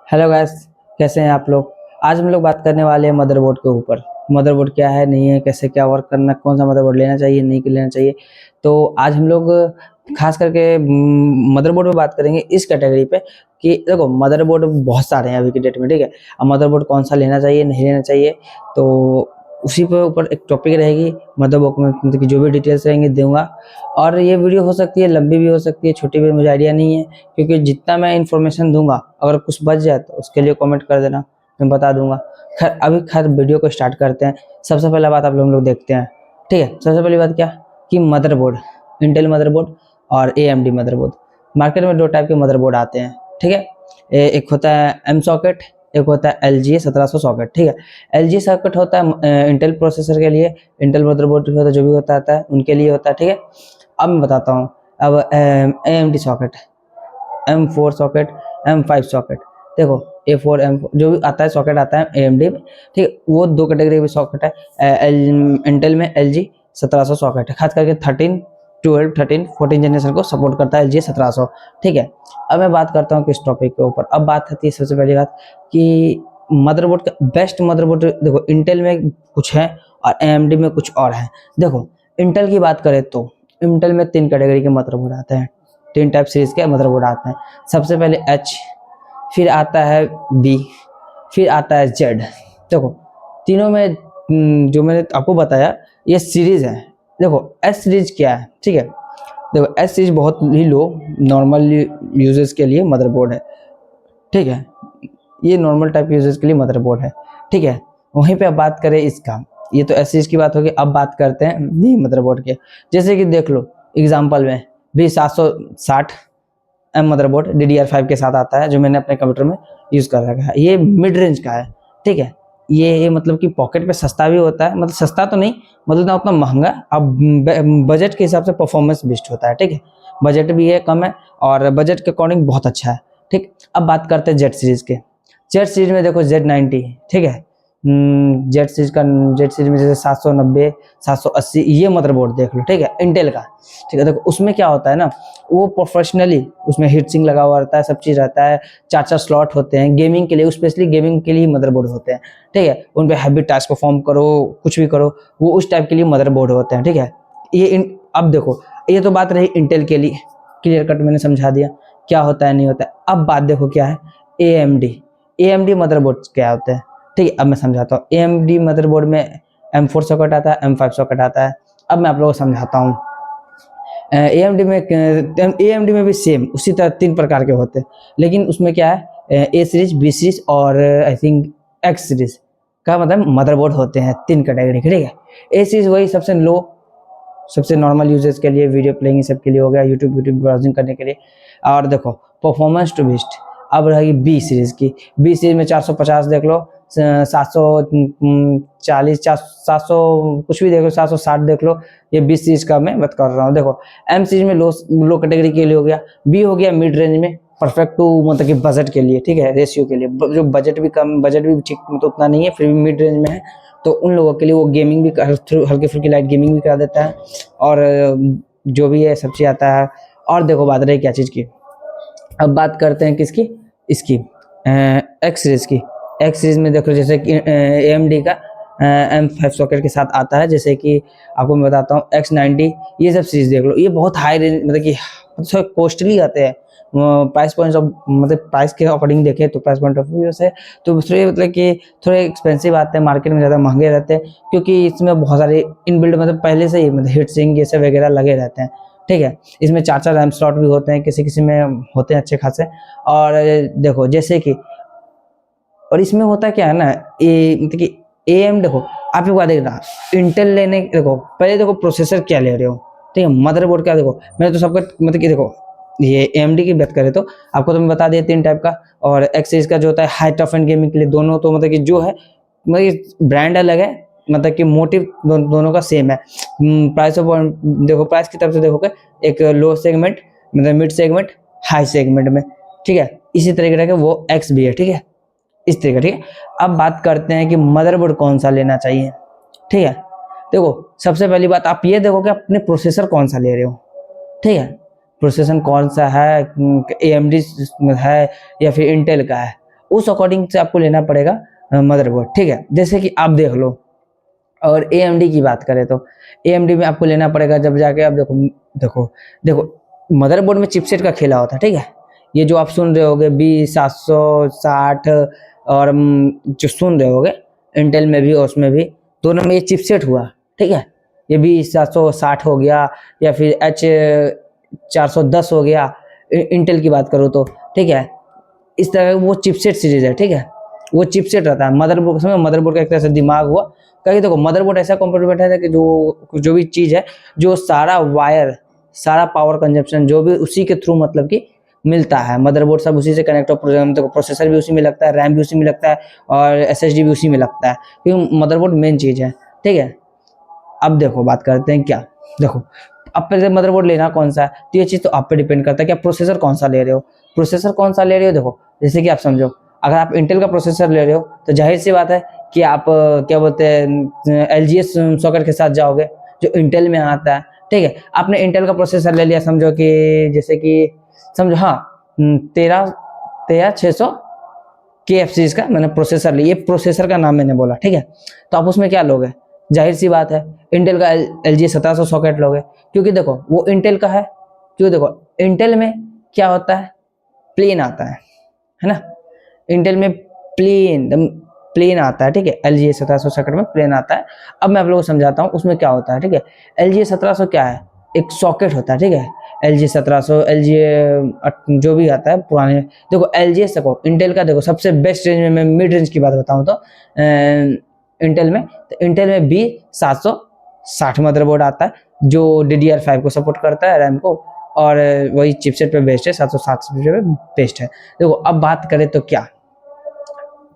Hello guys, कैसे हैं आप लोग। आज हम लोग बात करने वाले हैं मदरबोर्ड के ऊपर। मदरबोर्ड क्या है, नहीं है, कैसे क्या वर्क करना, कौन सा मदरबोर्ड लेना चाहिए, नहीं लेना चाहिए। तो आज हम लोग खास करके मदरबोर्ड पे बात करेंगे, इस कैटेगरी पे कि देखो मदरबोर्ड बहुत सारे हैं अभी के डेट में, ठीक है। अब मदरबोर्ड कौन सा लेना चाहिए, नहीं लेना चाहिए, तो उसी पे ऊपर एक टॉपिक रहेगी। मदरबोर्ड में मतलब कि जो भी डिटेल्स रहेंगे दूंगा। और ये वीडियो हो सकती है लंबी भी हो सकती है, छोटी भी, मुझे आइडिया नहीं है, क्योंकि जितना मैं इन्फॉर्मेशन दूंगा अगर कुछ बच जाए तो उसके लिए कमेंट कर देना, मैं बता दूंगा। खैर वीडियो को स्टार्ट करते हैं। सबसे पहला बात आप लोग देखते हैं, ठीक है। सबसे पहली बात क्या कि मदरबोर्ड, इंटेल मदरबोर्ड और AMD मदरबोर्ड। मार्केट में दो टाइप के मदरबोर्ड आते हैं, ठीक है। एक होता है M सॉकेट, एक होता है LGA 1700 सॉकेट, ठीक है। LG सॉकेट होता है इंटेल प्रोसेसर के लिए, इंटेल मदरबोर्ड होता है जो भी होता है उनके लिए होता है, ठीक है। अब मैं बताता हूँ। अब AMD socket, M4 socket, M5 socket. देखो A4 M4 जो भी आता है सॉकेट आता है AMD में, ठीक है। वो दो कैटेगरी में सॉकेट है। इंटेल में LG 1700 सॉकेट है, खास करके 13, 12, 13, 14 जनरेशन को सपोर्ट करता है LG 1700, ठीक है। अब मैं बात करता हूँ किस टॉपिक के ऊपर। अब बात आती है सबसे पहली बात कि मदरबोर्ड का बेस्ट मदरबोर्ड। देखो इंटेल में कुछ है और AMD में कुछ और है। देखो इंटेल की बात करें तो इंटेल में 3 कैटेगरी के मदरबोर्ड आते हैं, 3 टाइप सीरीज के मदरबोर्ड आते हैं। सबसे पहले H, फिर आता है B, फिर आता है Z। देखो तीनों में जो मैंने आपको बताया ये सीरीज है। देखो S सीरीज क्या है, ठीक है। देखो S सीरीज बहुत ही लो नॉर्मल यूजर्स के लिए मदरबोर्ड है, ठीक है। ये नॉर्मल टाइप यूजर्स के लिए मदरबोर्ड है, ठीक है। वहीं पे अब बात करें इसका, ये तो एस की बात होगी। अब बात करते हैं बी मदरबोर्ड के। जैसे कि देख लो एग्जांपल में भी 760 M मदरबोर्ड DDR5 के साथ आता है, जो मैंने अपने कंप्यूटर में यूज कर रखा है। ये मिड रेंज का है, ठीक है। ये मतलब कि पॉकेट पे सस्ता भी होता है, मतलब सस्ता तो नहीं, मतलब ना उतना महंगा। अब बजट के हिसाब से परफॉर्मेंस बेस्ट होता है, ठीक है। बजट भी है कम है और बजट के अकॉर्डिंग बहुत अच्छा है, ठीक। अब बात करते हैं जेड सीरीज के। जेड सीरीज में देखो Z90, ठीक है। जेड सीरीज का, जेड सीरीज में जैसे 790, 780 ये मदरबोर्ड देख लो, ठीक है, इंटेल का, ठीक है। देखो उसमें क्या होता है ना, वो प्रोफेशनली उसमें हीट सिंक लगा हुआ रहता है, सब चीज रहता है, 4 स्लॉट होते हैं गेमिंग के लिए, स्पेशली गेमिंग के लिए मदरबोर्ड होते हैं, ठीक है। उन पे हैवी टास्क परफॉर्म करो, कुछ भी करो, वो उस टाइप के लिए मदरबोर्ड होते हैं, ठीक है। अब देखो ये तो बात रही इंटेल के लिए, क्लियर कट मैंने समझा दिया क्या होता है नहीं होता है। अब बात देखो क्या है AMD मदरबोर्ड क्या होते हैं, ठीक है। अब मैं समझाता हूँ। AMD मदरबोर्ड में M4 सॉकेट आता है, M5 सॉकेट आता है। अब मैं आप लोगों को समझाता हूँ। AMD में भी सेम उसी तरह 3 प्रकार के होते हैं, लेकिन उसमें क्या है A सीरीज, B सीरीज और आई थिंक X सीरीज का मतलब मदरबोर्ड होते हैं 3 कैटेगरी के, ठीक है। A सीरीज वही सबसे लो, सबसे नॉर्मल यूजर्स के लिए, वीडियो प्लेइंग सब के लिए हो गया, यूट्यूब ब्राउजिंग करने के लिए। और देखो परफॉर्मेंस टू बेस्ट। अब रहेगी बी सीरीज की। बी सीरीज में 450 देख लो, 740, 700 कुछ भी देख लो, 760 देख लो। ये बी सीरीज का मैं बात कर रहा हूँ। देखो एम सीरीज में लो कैटेगरी के लिए हो गया, बी हो गया मिड रेंज में, परफेक्ट टू मतलब कि बजट के लिए, ठीक है, रेशियो के लिए, जो बजट भी कम, बजट भी ठीक तो उतना नहीं है, फिर भी मिड रेंज में है, तो उन लोगों के लिए वो गेमिंग भी हल्की फुल्की लाइट गेमिंग भी करा देता है, और जो भी है सब चीज आता है। और देखो बात रही क्या चीज की। अब बात करते हैं किसकी, इसकी एक्स सीरीज की। एक्स सीरीज में देखो जैसे कि AMD का M5 सॉकेट के साथ आता है। जैसे कि आपको मैं बताता हूँ X90, ये सब सीरीज देख लो, ये बहुत हाई रेंज मतलब कि कॉस्टली आते हैं। प्राइस पॉइंट ऑफ मतलब प्राइस के अकॉर्डिंग देखें तो प्राइस पॉइंट ऑफ व्यू से तो थोड़े मतलब कि थोड़े एक्सपेंसिव आते हैं, मार्केट में ज़्यादा महंगे रहते हैं, क्योंकि इसमें बहुत सारे इनबिल्ड मतलब पहले से ही मतलब हीट सिंक ये सब वगैरह लगे रहते हैं, ठीक है। इसमें 4 रैम स्लॉट भी होते हैं, किसी किसी में होते हैं अच्छे खासे। और देखो जैसे कि, और इसमें होता क्या है ना, ये मतलब कि AM देखो आप एक बात देखना, इंटेल लेने देखो पहले देखो प्रोसेसर क्या ले रहे हो, ठीक है। मदरबोर्ड क्या देखो, मैंने तो सबका मतलब कि देखो ये AMD की बात करें तो आपको तो मैं बता दिया 3 टाइप का। और एक्स सीरीज का जो होता है हाई टफ एंड गेमिंग के लिए, दोनों तो मतलब कि जो है मतलब ब्रांड अलग है, मतलब कि मोटिव दोनों का सेम है। प्राइस ऑफ देखो प्राइस की तरफ से देखोगे, एक लो सेगमेंट मतलब मिड सेगमेंट, हाई सेगमेंट में, ठीक है। इसी तरीके का वो एक्स भी है, ठीक है, इस तरीके, ठीक है। अब बात करते हैं कि मदरबोर्ड कौन सा लेना चाहिए, ठीक है। देखो सबसे पहली बात आप ये देखो कि अपने प्रोसेसर कौन सा ले रहे हो, ठीक है। प्रोसेसर कौन सा है, AMD है या फिर इंटेल का है, उस अकॉर्डिंग से आपको लेना पड़ेगा मदरबोर्ड, ठीक है। जैसे कि आप देख लो, और AMD की बात करें तो AMD में आपको लेना पड़ेगा जब जाके आप देखो देखो देखो मदरबोर्ड में चिपसेट का खेला होता है, ठीक है। ये जो आप सुन रहे होगे B760 और जो सुन रहे होगे इंटेल में भी और उसमें भी, दोनों में ये चिपसेट हुआ, ठीक है। ये B760 हो गया या फिर H410 हो गया, इंटेल की बात करो तो, ठीक है। इस तरह वो चिपसेट सीरीज है, ठीक है। वो चिपसेट रहता है मदरबोर्ड, समझो मदरबोर्ड का एक तरह से दिमाग हुआ। कहीं देखो मदरबोर्ड ऐसा कंपोनेंट है कि जो भी चीज है, जो सारा वायर, सारा पावर कंजप्शन जो भी उसी के थ्रू मतलब कि मिलता है, मदरबोर्ड सब उसी से कनेक्ट हो, प्रोसेसर भी उसी में लगता है, रैम भी उसी में लगता है और SSD भी उसी में लगता है, क्योंकि मदरबोर्ड मेन चीज है, ठीक है। अब देखो बात करते हैं क्या, देखो अब पहले मदरबोर्ड लेना कौन सा है, तो ये चीज तो आप पे डिपेंड करता है कि आप प्रोसेसर कौन सा ले रहे हो। प्रोसेसर कौन सा ले रहे हो, देखो जैसे कि आप समझो, अगर आप इंटेल का प्रोसेसर ले रहे हो तो जाहिर सी बात है कि आप क्या बोलते हैं LGS सॉकेट के साथ जाओगे जो इंटेल में आता है, ठीक है। आपने इंटेल का प्रोसेसर ले लिया, समझो कि जैसे कि समझो, हाँ 13600 KF सीरीज का मैंने प्रोसेसर लिया, ये प्रोसेसर का नाम मैंने बोला, ठीक है। तो आप उसमें क्या लोगे, जाहिर सी बात है इंटेल का LGS 1700 सॉकेट लोगे, क्योंकि देखो वो इंटेल का है। क्यों, देखो इंटेल में क्या होता है, प्लेन आता है ना, इंटेल में प्लेन आता है, ठीक है। LGS 1700 सॉकेट में प्लेन आता है। अब मैं आप लोगों को समझाता हूँ उसमें क्या होता है, ठीक है। LGS 1700 क्या है, एक सॉकेट होता है, ठीक है। LGS 1700 LGS जो भी आता है पुराने, देखो LGS देखो इंटेल का, देखो सबसे बेस्ट रेंज में, मैं मिड रेंज की बात बताऊँ तो इंटेल में B760 मदरबोर्ड आता है जो DDR5 को सपोर्ट करता है, रैम को, और वही चिपसेट पे बेस्ड है, 760 पे बेस्ड है। देखो अब बात करें तो क्या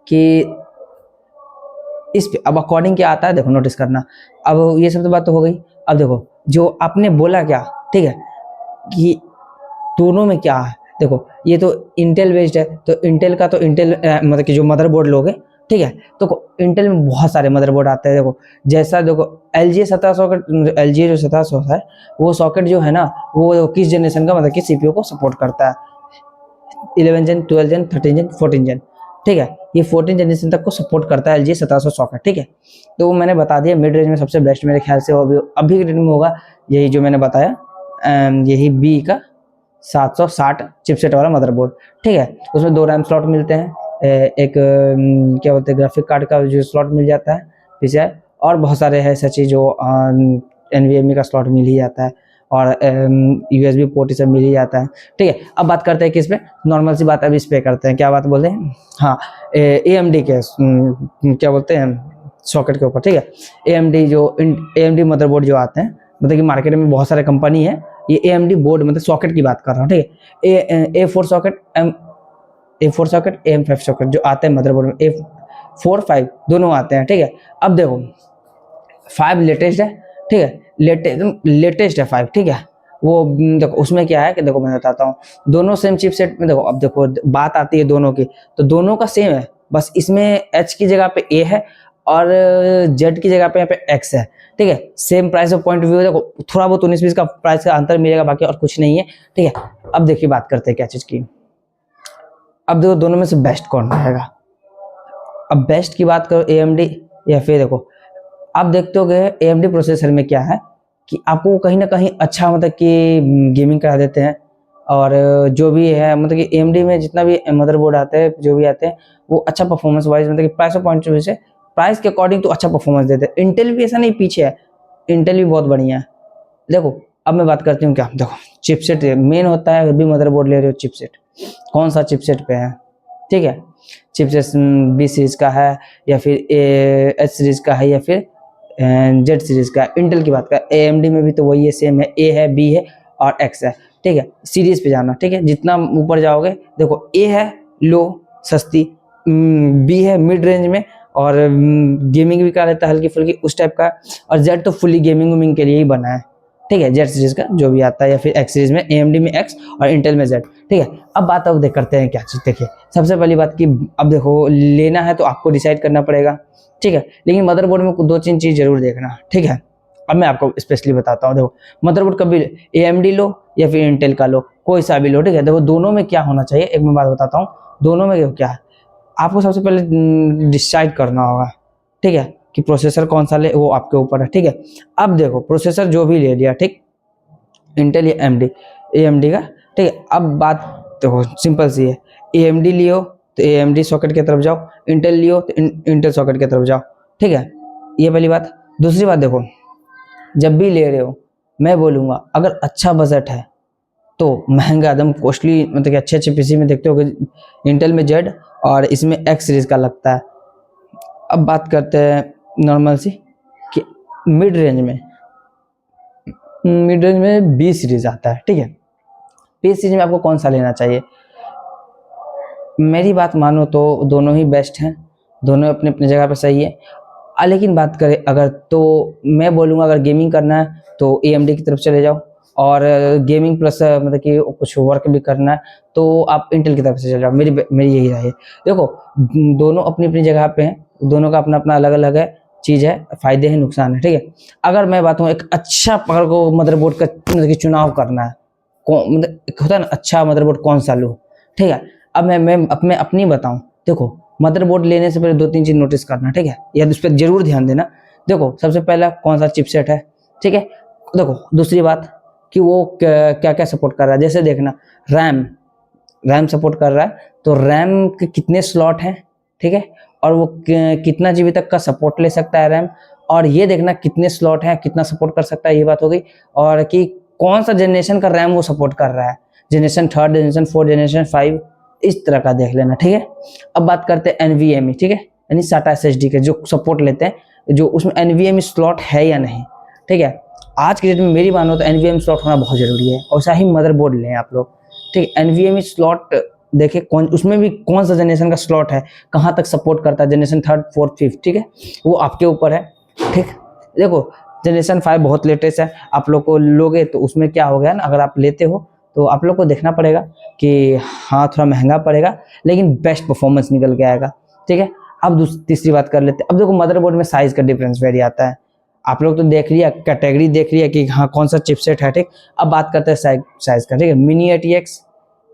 कि इस पे अब अकॉर्डिंग क्या आता है, देखो नोटिस करना। अब ये सब तो बात तो हो गई। अब देखो जो आपने बोला क्या, ठीक है, कि दोनों में क्या है, देखो ये तो इंटेल बेस्ड है, तो इंटेल का तो इंटेल मतलब कि जो मदरबोर्ड लोगे, ठीक है। तो इंटेल में बहुत सारे मदरबोर्ड आते हैं, देखो जैसा देखो LGS 1700 का, LGS जो 1700 है वो सॉकेट जो है ना, वो किस जनरेशन का मतलब कि CPU को सपोर्ट करता है, 11 जेन, 12 जेन, 13 जेन, 14 जेन, ठीक है। ये 14 जनरेशन तक को सपोर्ट करता है LGS 1700 सॉकेट, ठीक है। तो वो मैंने बता दिया मिड रेंज में सबसे बेस्ट मेरे ख्याल से अभी के डेट में होगा यही जो मैंने बताया, यही B का 760 चिपसेट वाला मदरबोर्ड, ठीक है। उसमें 2 रैम स्लॉट मिलते हैं, एक क्या बोलते हैं ग्राफिक कार्ड का जो स्लॉट मिल जाता है पीछे, और बहुत सारे है ऐसा चीज जो NVMe का स्लॉट मिल ही जाता है, और USB पोर्ट सब मिल ही जाता है, ठीक है। अब बात करते हैं किस पे, नॉर्मल सी बात अब इस पे करते हैं, क्या बात बोलते हैं, हाँ AMD के क्या बोलते हैं सॉकेट के ऊपर, ठीक है। AMD मदरबोर्ड जो आते हैं, मतलब कि मार्केट में बहुत सारे कंपनी है, ये AMD बोर्ड मतलब सॉकेट की बात कर रहा हूँ, ठीक है। A4 socket, A4 socket, AM5 socket जो आते हैं मदरबोर्ड में, A4 5 दोनों आते हैं, ठीक है। अब देखो 5 लेटेस्ट है, ठीक है, लेटेस्ट है 5, ठीक है। वो देखो उसमें क्या है कि देखो मैं बताता हूँ, दोनों सेम चिपसेट में, देखो अब देखो बात आती है दोनों की, तो दोनों का सेम है, बस इसमें H की जगह पे A है और Z की जगह पे यहाँ पे X है, ठीक है। Same price of point of view, देखो थोड़ा बहुत 19-20 का प्राइस का अंतर मिलेगा, बाकी और कुछ नहीं है, ठीक है। अब देखिए बात करते हैं क्या चीज की, अब देखो दोनों में से बेस्ट कौन रहेगा। अब बेस्ट की बात करो AMD या फिर देखो आप देखते होगे AMD प्रोसेसर में क्या है कि आपको कहीं ना कहीं अच्छा मतलब कि गेमिंग करा देते हैं, और जो भी है मतलब कि AMD में जितना भी मदरबोर्ड आते हैं जो भी आते हैं वो अच्छा परफॉर्मेंस वाइज मतलब कि price of point of view से प्राइस के अकॉर्डिंग तो अच्छा परफॉर्मेंस देते हैं। इंटेल भी ऐसा नहीं पीछे है, इंटेल भी बहुत बढ़िया है। देखो अब मैं बात करती हूँ क्या, देखो चिपसेट मेन होता है, भी मदरबोर्ड ले रहे हो चिपसेट, कौन सा चिपसेट पे है, ठीक है। चिपसेट B सीरीज का है या फिर H सीरीज का है या फिर Z सीरीज का। इंटेल की बात कर, AMD में भी तो वही है, सेम है, A है, B है और X है, ठीक है। सीरीज पे जाना, ठीक है, जितना ऊपर जाओगे देखो A है लो सस्ती, B है मिड रेंज में और गेमिंग भी कर लेता है हल्की फुल्की उस टाइप का, और Z तो फुली गेमिंग के लिए ही बना है, ठीक है। Z सीरीज का जो भी आता है, या फिर X सीरीज में, AMD में X और इंटेल में Z, ठीक है। अब बात अब करते हैं क्या चीज, देखिए सबसे पहली बात की अब देखो लेना है तो आपको डिसाइड करना पड़ेगा, ठीक है। लेकिन मदरबोर्ड में 2-3 चीज जरूर देखना, ठीक है। अब मैं आपको स्पेशली बताता हूँ, देखो मदरबोर्ड कभी AMD लो या फिर इंटेल का लो, कोई सा भी लो, ठीक है। देखो दोनों में क्या होना चाहिए, एक मैं बात बताता हूँ, दोनों में क्या है, आपको सबसे पहले डिसाइड करना होगा, ठीक है, कि प्रोसेसर कौन सा ले, वो आपके ऊपर है, ठीक है। अब देखो प्रोसेसर जो भी ले लिया, ठीक, इंटेल या AMD का, ठीक है। अब बात देखो सिंपल सी है, AMD लियो तो AMD सॉकेट की तरफ जाओ, इंटेल लियो तो इंटेल सॉकेट की तरफ जाओ, ठीक है। ये पहली बात। दूसरी बात देखो, जब भी ले रहे हो मैं बोलूँगा अगर अच्छा बजट है तो महंगा एकदम कॉस्टली, मतलब कि अच्छे अच्छे पीसी में देखते हो कि इंटेल में जेड और इसमें एक्स सीरीज का लगता है। अब बात करते हैं नॉर्मल सी कि मिड रेंज में बी सीरीज आता है, ठीक है। बी सीरीज में आपको कौन सा लेना चाहिए? मेरी बात मानो तो दोनों ही बेस्ट हैं, दोनों अपने अपने जगह पर सही है। लेकिन बात करें अगर, तो मैं बोलूँगा अगर गेमिंग करना है तो AMD की तरफ चले जाओ, और गेमिंग प्लस मतलब कि कुछ वर्क भी करना है तो आप इंटेल की तरफ से चले जाओ। मेरी यही राय है। देखो दोनों अपनी अपनी जगह पे हैं, दोनों का अपना अपना अलग अलग है चीज़ है, फायदे हैं नुकसान है, ठीक है। अगर मैं बात हूँ एक अच्छा पकड़ को मदरबोर्ड का मतलब कि चुनाव करना है, मतलब होता है ना अच्छा मदरबोर्ड कौन सा लूँ, ठीक है। अब मैं अपनी बताऊँ, देखो मदरबोर्ड लेने से पहले 2-3 चीज़ नोटिस करना, ठीक है, या उस पर जरूर ध्यान देना। देखो सबसे पहला कौन सा चिपसेट है, ठीक है। देखो दूसरी बात कि वो क्या क्या सपोर्ट कर रहा है, जैसे देखना रैम सपोर्ट कर रहा है तो रैम के कितने स्लॉट हैं, ठीक है, और वो कितना जीबी तक का सपोर्ट ले सकता है रैम, और ये देखना कितने स्लॉट हैं, कितना सपोर्ट कर सकता है, ये बात हो गई। और कि कौन सा जनरेशन का रैम वो सपोर्ट कर रहा है, जनरेशन 3, जनरेशन 4, जनरेशन 5, इस तरह का देख लेना, ठीक है। अब बात करते हैं NVMe, ठीक है, यानी SATA SSD के जो सपोर्ट लेते हैं, जो उसमें NVMe स्लॉट है या नहीं, ठीक है। आज के डेट में मेरी मानो तो NVMe स्लॉट होना बहुत जरूरी है, और ही मदरबोर्ड लें आप लोग, ठीक है। NVMe स्लॉट देखे कौन, उसमें भी कौन सा जनरेशन का स्लॉट है, कहाँ तक सपोर्ट करता है, जनरेशन 3, 4, 5, ठीक है, वो आपके ऊपर है, ठीक। देखो जनरेशन 5 बहुत लेटेस्ट है, आप लोग को लोगे तो उसमें क्या हो गया ना, अगर आप लेते हो तो आप लोग को देखना पड़ेगा कि हाँ थोड़ा महंगा पड़ेगा लेकिन बेस्ट परफॉर्मेंस निकल के आएगा, ठीक है। अब तीसरी बात कर लेते हैं। अब देखो मदरबोर्ड में साइज का डिफरेंस वेरी आता है, आप लोग तो देख लिया, कैटेगरी देख लिया कि हाँ कौन सा चिपसेट है, ठीक। अब बात करते हैं साइज का, ठीक है। Mini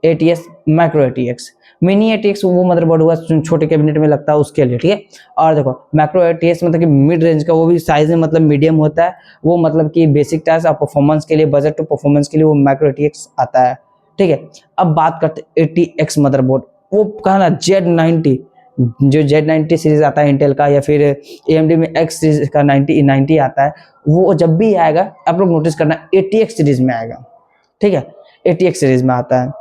ATX, micro ATX। Mini ATX वो मदरबोर्ड हुआ छोटे कैबिनेट में लगता है उसके लिए, ठीक है। और देखो माइक्रो ATX मतलब कि मिड रेंज का, वो भी साइज में मतलब मीडियम होता है, वो मतलब कि बेसिक टास्क और परफॉर्मेंस के लिए, बजट टू परफॉर्मेंस के लिए वो माइक्रो ATX आता है, ठीक है। अब बात करते हैं ATX मदरबोर्ड, वो कहा ना Z90, जो Z90 सीरीज आता है इंटेल का, या फिर AMD में X सीरीज का 90 आता है, वो जब भी आएगा आप लोग नोटिस करना ATX सीरीज में आएगा, ठीक है। ATX सीरीज में आता है,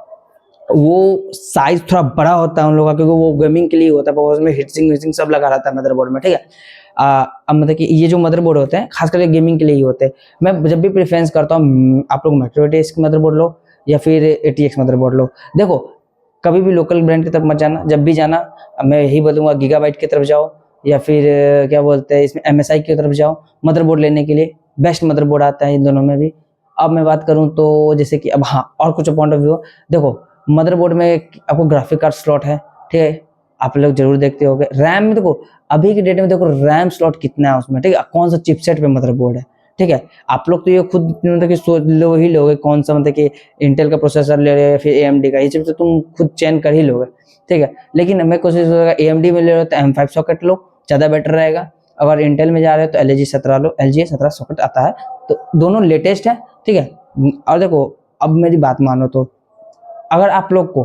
वो साइज थोड़ा बड़ा होता है उन लोगों का, क्योंकि वो गेमिंग के लिए होता है, उसमें हीटसिंग सब लगा रहता है मदरबोर्ड में, ठीक है। अब मतलब कि ये जो मदरबोर्ड होते हैं खास करके गेमिंग के लिए ही होते हैं। मैं जब भी प्रेफरेंस करता हूँ आप लोग माइक्रो ATX मदरबोर्ड लो या फिर ATX मदरबोर्ड लो। देखो कभी भी लोकल ब्रांड की तरफ मत जाना, जब भी जाना मैं यही बोलूँगा गीगाबाइट की तरफ जाओ, या फिर क्या बोलते हैं इसमें MSI की तरफ जाओ मदरबोर्ड लेने के लिए, बेस्ट मदरबोर्ड आता है इन दोनों में भी। अब मैं बात करूँ तो जैसे कि अब हाँ और कुछ पॉइंट ऑफ व्यू, देखो मदरबोर्ड में आपको ग्राफिक कार्ड स्लॉट है, ठीक है, आप लोग जरूर देखते होंगे। रैम में देखो अभी के डेट में देखो रैम स्लॉट कितना है उसमें, ठीक है, कौन सा चिपसेट पे मदरबोर्ड है, ठीक है। आप लोग तो ये खुद मतलब कि सोच लो ही लोगे कौन सा, मतलब कि इंटेल का प्रोसेसर ले रहे हो या फिर AMD का, ये चीज तो तुम खुद चयन कर ही लोगे, ठीक है। लेकिन मैं कोशिश करूँगा AMD में ले रहे हो तो M5 सॉकेट लो, ज़्यादा बेटर रहेगा। अगर इंटेल में जा रहे हो तो LG 17 लो, LG 17 सॉकेट आता है, तो दोनों लेटेस्ट है, ठीक है। और देखो अब मेरी बात मानो तो अगर आप लोग को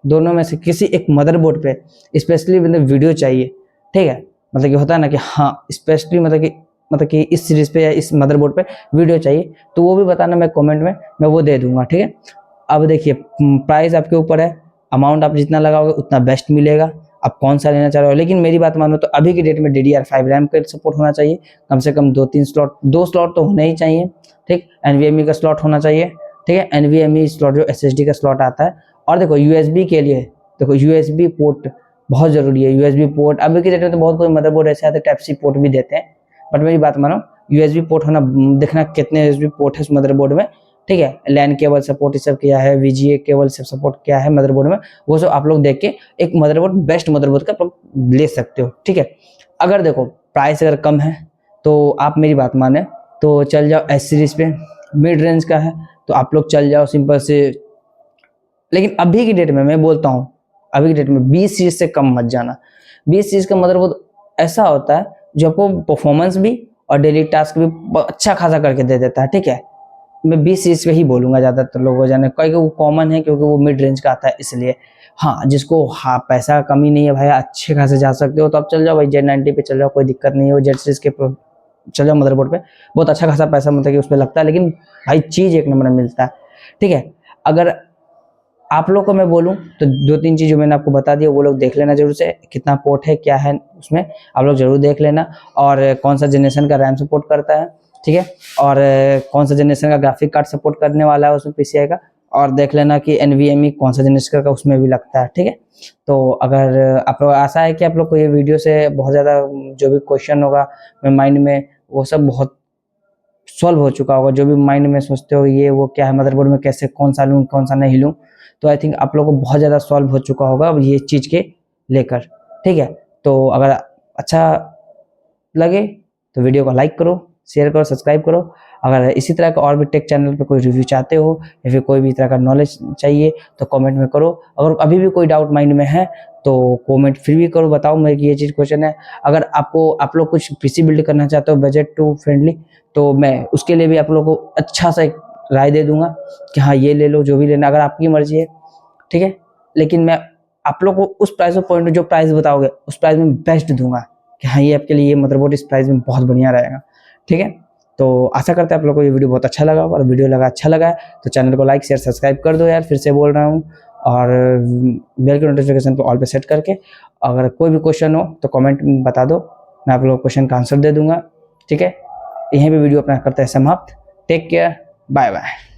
दोनों में से किसी एक मदरबोर्ड पे स्पेशली मतलब वीडियो चाहिए, ठीक है, मतलब कि होता है ना कि हाँ स्पेशली मतलब कि इस सीरीज पे या इस मदरबोर्ड पे वीडियो चाहिए, तो वो भी बताना, मैं कमेंट में मैं वो दे दूंगा, ठीक है। अब देखिए प्राइस आपके ऊपर है, अमाउंट आप जितना लगाओगे उतना बेस्ट मिलेगा, आप कौन सा लेना चाह रहे हो। लेकिन मेरी बात मानो तो अभी की डेट में DDR5 रैम का सपोर्ट होना चाहिए, कम से कम 2-3 स्लॉट, 2 स्लॉट तो होने ही चाहिए, ठीक। NVMe का स्लॉट होना चाहिए, ठीक है, NVMe स्लॉट जो SSD का स्लॉट आता है। और देखो USB के लिए, देखो USB पोर्ट बहुत जरूरी है। USB पोर्ट अभी के डेट में तो बहुत कोई मदरबोर्ड ऐसे आते हैं टाइप सी पोर्ट भी देते हैं, बट मेरी बात मानो USB पोर्ट होना, देखना कितने USB पोर्ट है उस मदरबोर्ड में, ठीक है। LAN केबल सपोर्ट ये सब किया है, VGA केबल सब सपोर्ट किया है मदरबोर्ड में, वो सब आप लोग देख के एक मदरबोर्ड बेस्ट मदरबोर्ड का ले सकते हो, ठीक है। अगर देखो प्राइस अगर कम है तो आप मेरी बात माने तो चल जाओ S सीरीज पे, मिड रेंज का है तो आप लोग चल जाओ सिंपल से। लेकिन अभी की डेट में मैं बोलता हूँ अभी की डेट में 20 सीरीज से कम मत जाना। 20 सीरीज का मदरबोर्ड ऐसा होता है जो आपको परफॉर्मेंस भी और डेली टास्क भी अच्छा खासा करके दे देता है, ठीक है। मैं 20 सीरीज पे ही बोलूंगा ज़्यादातर लोगों को जाने, क्योंकि वो कॉमन है, क्योंकि वो मिड रेंज का आता है इसलिए। हाँ, जिसको हाँ पैसा कमी नहीं है भाई, अच्छे खासे जा सकते हो तो आप चल जाओ भाई Z90 पे चल जाओ, कोई दिक्कत नहीं है। वो जेड सीरीज के चल जाओ मदरबोर्ड पे, बहुत अच्छा खासा पैसा मतलब कि उस पर लगता है, लेकिन भाई चीज़ एक नंबर मिलता है, ठीक है। अगर आप लोग को मैं बोलूं तो 2-3 चीज़ जो मैंने आपको बता दिया वो लोग देख लेना जरूर से, कितना पोर्ट है क्या है उसमें, आप लोग जरूर देख लेना। और कौन सा जनरेशन का रैम सपोर्ट करता है, ठीक है, और कौन सा जनरेशन का ग्राफिक कार्ड सपोर्ट करने वाला है उसमें PCI का, और देख लेना कि NVMe कौन सा जनरेशन का उसमें भी लगता है, ठीक है। तो अगर आप लोग, आशा है कि आप लोग को ये वीडियो से बहुत ज़्यादा जो भी क्वेश्चन होगा माइंड में वो सब बहुत सॉल्व हो चुका होगा। जो भी माइंड में सोचते हो ये वो क्या है मदरबोर्ड में, कैसे कौन सा लूँ कौन सा नहीं लूँ, तो आई थिंक आप लोगों को बहुत ज़्यादा सॉल्व हो चुका होगा ये चीज़ के लेकर, ठीक है। तो अगर अच्छा लगे तो वीडियो को लाइक करो, शेयर करो, सब्सक्राइब करो। अगर इसी तरह का और भी टेक चैनल पे कोई रिव्यू चाहते हो या फिर कोई भी तरह का नॉलेज चाहिए तो कमेंट में करो। अगर अभी भी कोई डाउट माइंड में है तो कमेंट फिर भी करो, बताओ मेरे ये चीज़ क्वेश्चन है। अगर आप लोग कुछ PC बिल्ड करना चाहते हो बजट टू फ्रेंडली, तो मैं उसके लिए भी आप लोगों को अच्छा सा एक राय दे दूंगा कि हाँ ये ले लो, जो भी लेना, अगर आपकी मर्जी है, ठीक है। लेकिन मैं आप लोग को उस प्राइस ऑफ पॉइंट जो प्राइस बताओगे उस प्राइस में बेस्ट दूंगा कि हाँ ये आपके लिए ये मदरबोर्ड इस प्राइस में बहुत बढ़िया रहेगा, ठीक है। तो आशा करते हैं आप लोगों को ये वीडियो बहुत अच्छा लगा होगा, और वीडियो लगा अच्छा लगा है तो चैनल को लाइक शेयर सब्सक्राइब कर दो यार, फिर से बोल रहा हूँ। और बेल के नोटिफिकेशन पे ऑल पे सेट करके, अगर कोई भी क्वेश्चन हो तो कमेंट में बता दो, मैं आप लोगों को क्वेश्चन का आंसर दे दूंगा, ठीक है। यहीं पे वीडियो अपना करते हैं समाप्त। Take care, bye bye.